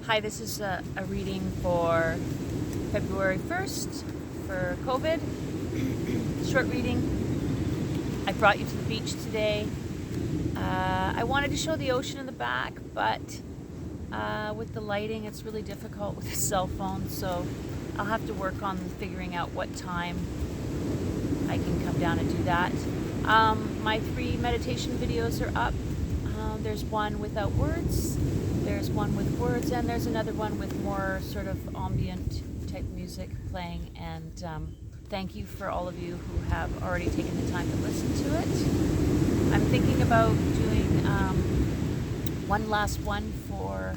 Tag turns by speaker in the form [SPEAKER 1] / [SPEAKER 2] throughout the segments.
[SPEAKER 1] Hi, this is a reading for February 1st for COVID. Short reading. I brought you to the beach today. I wanted to show the ocean in the back, but with the lighting, it's really difficult with a cell phone, so I'll have to work on figuring out what time I can come down and do that. My 3 meditation videos are up. There's one without words, there's one with words, and there's another one with more sort of ambient type music playing. And thank you for all of you who have already taken the time to listen to it. I'm thinking about doing one last one for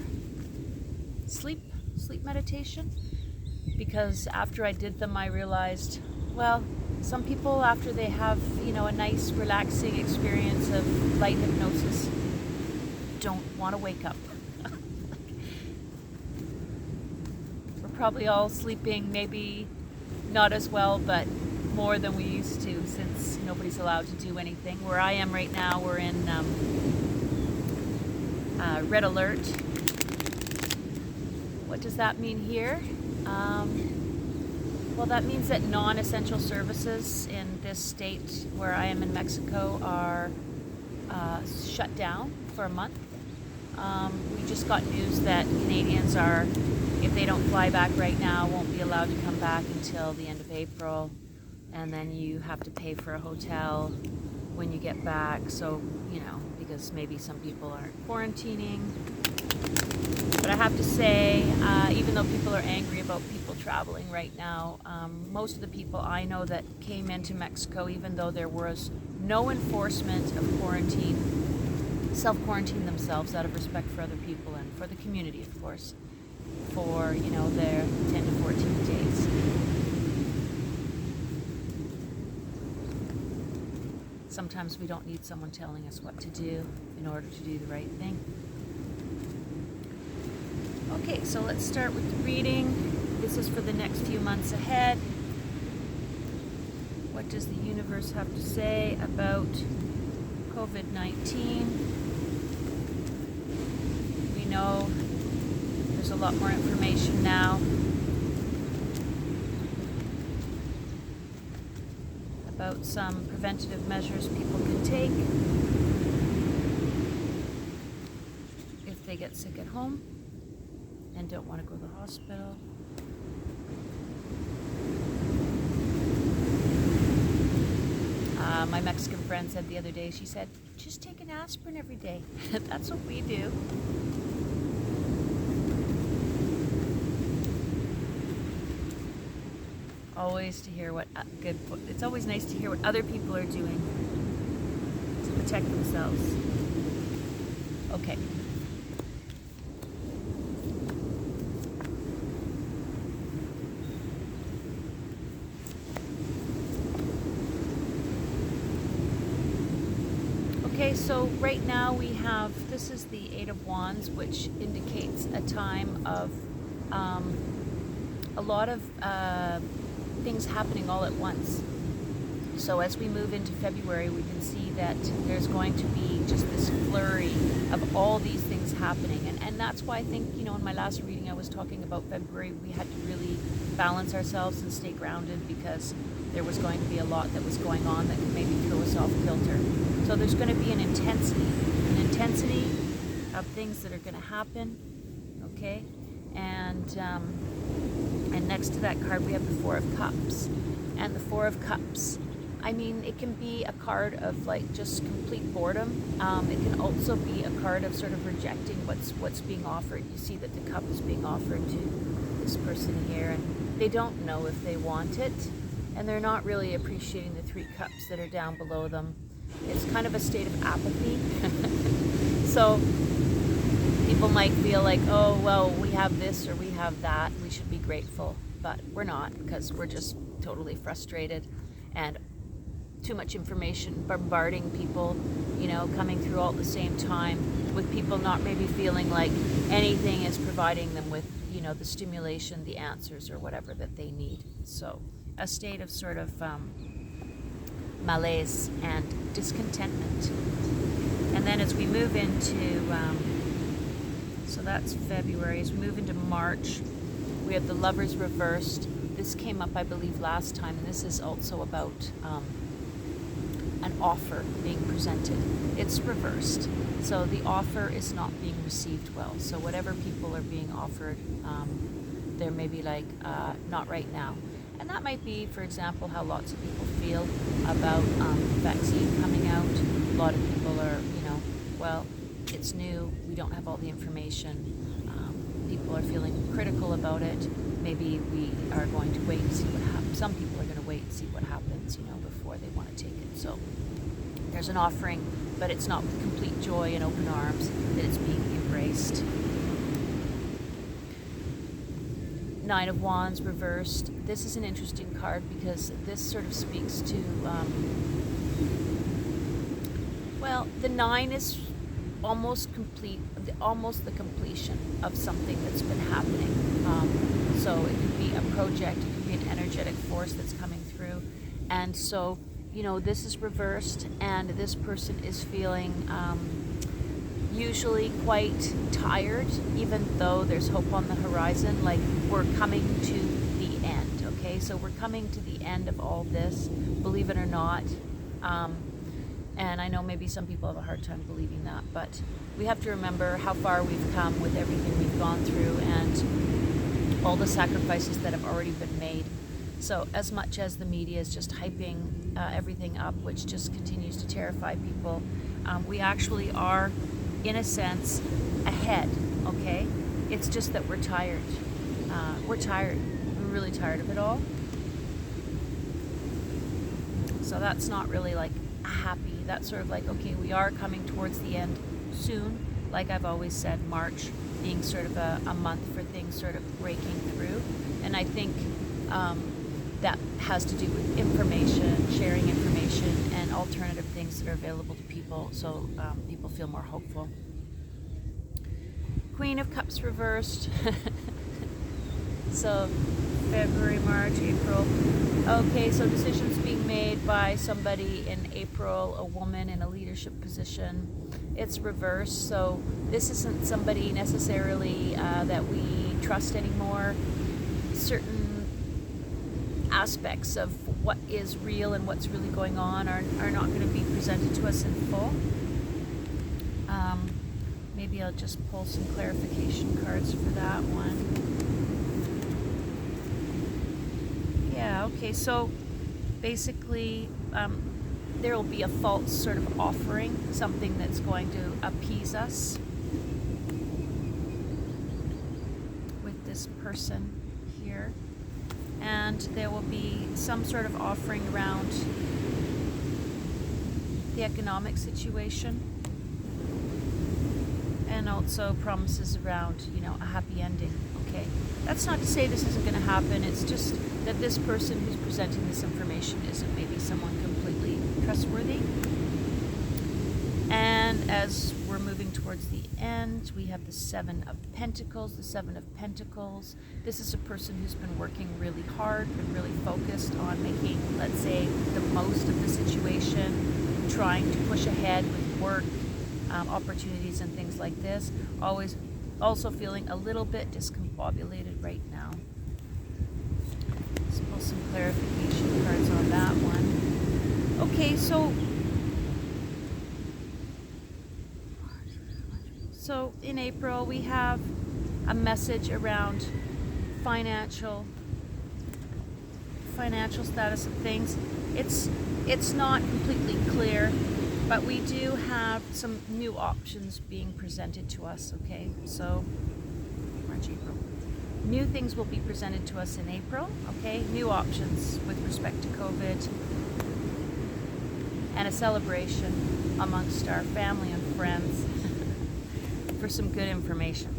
[SPEAKER 1] sleep meditation, because after I did them I realized, well, some people after they have, a nice relaxing experience of light hypnosis don't want to wake up. We're probably all sleeping, maybe not as well, but more than we used to, since nobody's allowed to do anything. Where I am right now, we're in red alert. What does that mean here? Well, that means that non-essential services in this state where I am in Mexico are shut down for a month. We just got news that Canadians are, if they don't fly back right now, won't be allowed to come back until the end of April, and then you have to pay for a hotel when you get back. So, because maybe some people aren't quarantining. But I have to say, even though people are angry about people traveling right now, most of the people I know that came into Mexico, even though there was no enforcement of quarantine, self-quarantine themselves out of respect for other people and for the community, of course, for, their 10 to 14 days. Sometimes we don't need someone telling us what to do in order to do the right thing. Okay, so let's start with the reading. This is for the next few months ahead. What does the universe have to say about COVID-19? We know there's a lot more information now about some preventative measures people can take if they get sick at home and don't want to go to the hospital. My Mexican friend said the other day, she said, just take an aspirin every day. That's what we do. It's always nice to hear what other people are doing to protect themselves. Okay. Okay, so right now we have, this is the Eight of Wands, which indicates a time of a lot of things happening all at once. So as we move into February, we can see that there's going to be just this flurry of all these things happening. And that's why I think, in my last reading I was talking about February, we had to really balance ourselves and stay grounded, because there was going to be a lot that was going on that could maybe throw us off kilter. So there's going to be an intensity of things that are going to happen, okay? And next to that card we have the Four of Cups. And the Four of Cups, it can be a card of just complete boredom. It can also be a card of sort of rejecting what's being offered. You see that the cup is being offered to this person here, and they don't know if they want it, and they're not really appreciating the 3 cups that are down below them. It's kind of a state of apathy. So people might feel like, oh, well, we have this or we have that, we should be grateful, but we're not, because we're just totally frustrated, and too much information bombarding people, coming through all at the same time, with people not maybe feeling like anything is providing them with, the stimulation, the answers, or whatever that they need. So a state of sort of malaise and discontentment. And then as we move into So that's February. As we move into March, we have the Lovers reversed. This came up, I believe, last time, and this is also about an offer being presented. It's reversed. So the offer is not being received well. So whatever people are being offered, they're maybe like, not right now. And that might be, for example, how lots of people feel about vaccine coming out. A lot of people are, well, it's new, we don't have all the information. People are feeling critical about it. Maybe we are going to wait and see what happens. Some people are going to wait and see what happens, before they want to take it. So there's an offering, but it's not with complete joy and open arms that it's being embraced. Nine of Wands reversed. This is an interesting card because this sort of speaks to, the 9 is almost complete, almost the completion of something that's been happening. So it could be a project, it could be an energetic force that's coming through. And so, this is reversed, and this person is feeling usually quite tired, even though there's hope on the horizon. Like, we're coming to the end, okay? So we're coming to the end of all this, believe it or not. And I know maybe some people have a hard time believing that, but we have to remember how far we've come with everything we've gone through and all the sacrifices that have already been made. So as much as the media is just hyping everything up, which just continues to terrify people, we actually are, in a sense, ahead, okay? It's just that we're tired. We're tired. We're really tired of it all. So that's not really like happy. That's sort of like, okay, we are coming towards the end soon. Like I've always said, March being sort of a month for things sort of breaking through. And I think that has to do with information, sharing information, and alternative things that are available to people, so people feel more hopeful. Queen of Cups reversed. So February, March, April. Okay, so decisions being made by somebody in April, a woman in a leadership position. It's reversed, so this isn't somebody necessarily that we trust anymore. Certain aspects of what is real and what's really going on are not going to be presented to us in full. Maybe I'll just pull some clarification cards for that one. Yeah, okay, so basically there will be a false sort of offering, something that's going to appease us with this person here. And there will be some sort of offering around the economic situation, and also promises around, a happy ending. Okay, that's not to say this isn't going to happen. It's just that this person who's presenting this information isn't maybe someone completely trustworthy. And as we're moving towards the end, we have the Seven of Pentacles. The Seven of Pentacles. This is a person who's been working really hard, been really focused on making, let's say, the most of the situation, trying to push ahead with work, opportunities and things like this. Always also feeling a little bit discombobulated right now. Let's pull some clarification cards on that one. Okay, so in April we have a message around financial status of things. It's not completely clear, but we do have some new options being presented to us, okay? So, March, April. New things will be presented to us in April, okay? New options with respect to COVID, and a celebration amongst our family and friends for some good information.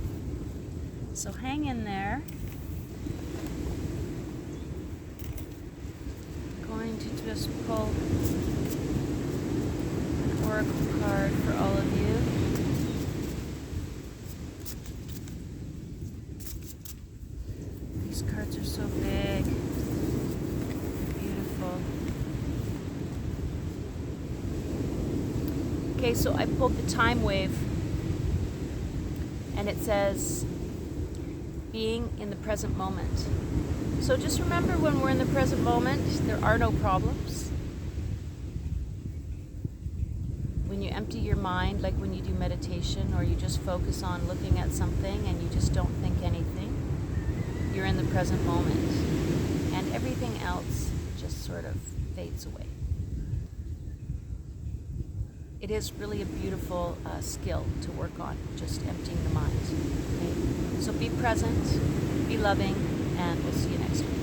[SPEAKER 1] So hang in there. Going to just pull oracle card for all of you. These cards are so big. Beautiful. Okay, so I pulled the time wave, And it says, being in the present moment. So just remember, when we're in the present moment, there are no problems. When you empty your mind, like when you do meditation, or you just focus on looking at something and you just don't think anything, you're in the present moment. And everything else just sort of fades away. It is really a beautiful skill to work on, just emptying the mind. Okay? So be present, be loving, and we'll see you next week.